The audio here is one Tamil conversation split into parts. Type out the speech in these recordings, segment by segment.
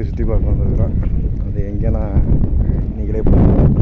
கோயிலுக்கு சுற்றி பார்க்க வந்துருக்குறோம். அது எங்கேனா நீங்களே பார்க்கலாம்.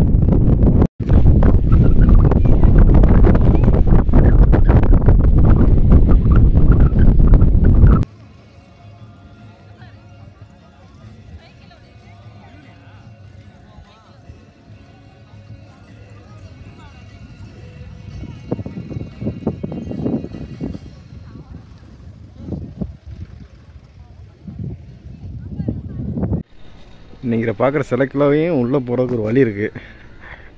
நீங்கள் பார்க்குற சிலைக்குள்ளேயும் உள்ளே போகிறதுக்கு ஒரு வழி இருக்குது.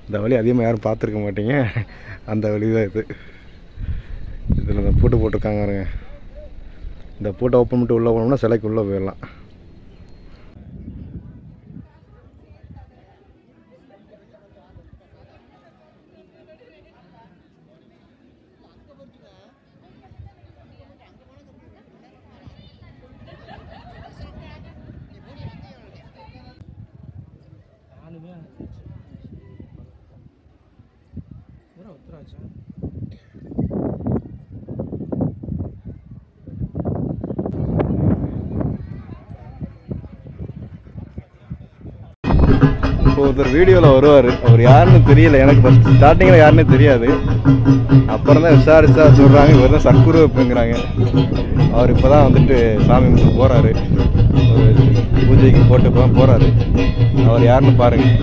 இந்த வழி அதிகமாக யாரும் பார்த்துருக்க மாட்டீங்க. அந்த வழி தான் இது. இதில் இந்த பூட்டு போட்டிருக்காங்க பாருங்க. இந்த பூட்டை ஓப்பன் பண்ணிட்டு உள்ளே போனோம்னா சிலைக்கு உள்ளே போயிடலாம். இப்போ ஒருத்தர் வீடியோவில் வருவார். அவர் யாருன்னு தெரியல எனக்கு. ஃபஸ்ட் ஸ்டார்டிங்கில் யாருன்னு தெரியாது. அப்புறம் தான் விசாரிச்சா சொல்கிறாங்க இவர் தான் சர்க்குரு அப்படிங்கிறாங்க. அவர் இப்போ தான் வந்துட்டு சாமி கும்பிட்டு போகிறாரு. பூஜைக்கு போட்டு இப்போ தான் போகிறாரு. அவர் யாருன்னு பாருங்கள்.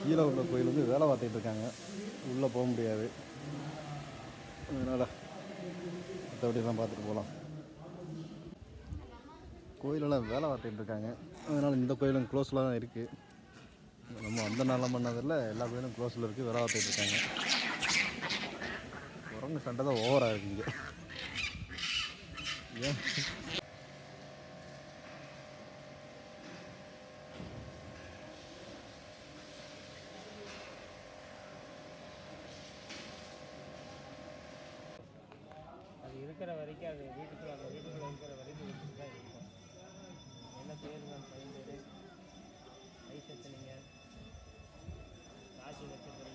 கீழே உள்ள கோயில் வந்து வேலை பார்த்துட்டு இருக்காங்க. உள்ளே போக முடியாது. அதனால் மற்றபடியெல்லாம் பார்த்துட்டு போகலாம். கோயிலெல்லாம் வேலை பார்த்துட்டு இருக்காங்க. அதனால் இந்த கோயிலும் க்ளோஸில் தான் இருக்குது. நம்ம அந்த நாளில் பண்ணதில் எல்லா கோயிலும் க்ளோஸில் இருக்குது. வேலை பார்த்துட்டு இருக்காங்க. குரங்கு சண்டை தான் ஓவராக இருக்குங்க. ஏன் வரைக்கும் அது வீட்டுக்குள்ள அந்த வீட்டுக்குள்ள இருக்கிற வரைக்கும் வச்சுட்டு தான் இருக்கும். என்ன பேருங்க அந்த பையன் பேர்? ஐசத்தனிங்க, ராசி நட்சத்திரம்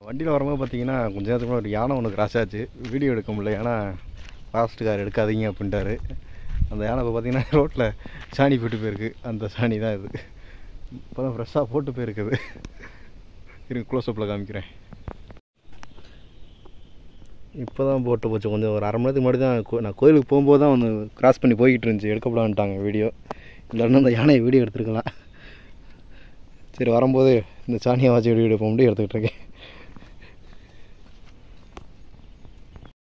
வண்டியில் வரும்போது பார்த்தீங்கன்னா கொஞ்ச நேரத்துக்கு முன்னாடி ஒரு யானை ஒன்று கிராஸ் ஆச்சு. வீடியோ எடுக்க முடியல, ஏன்னா ஃபாஸ்ட் கார் எடுக்காதீங்க அப்படின்ட்டாரு. அந்த யானை இப்போ பார்த்தீங்கன்னா ரோட்டில் சாணி போட்டு போயிருக்கு. அந்த சாணி தான் இது. இப்போ தான் ஃப்ரெஷ்ஷாக போட்டு போயிருக்குது. இருங்க க்ளோஸ்அப்பில் காமிக்கிறேன். இப்போ தான் போட்டு போச்சு. கொஞ்சம் ஒரு அரை மணி நேரத்துக்கு முன்னாடி தான் நான் கோயிலுக்கு போகும்போது தான் ஒன்று கிராஸ் பண்ணி போய்கிட்டு இருந்துச்சு. எடுக்கப்படான்ட்டாங்க வீடியோ. இல்லைன்னா அந்த யானையை வீடியோ எடுத்துருக்கலாம். சரி, வரும்போது இந்த சாணியை வாட்சி வீடியோ எடுப்போம், எடுத்துக்கிட்டு இருக்கேன்.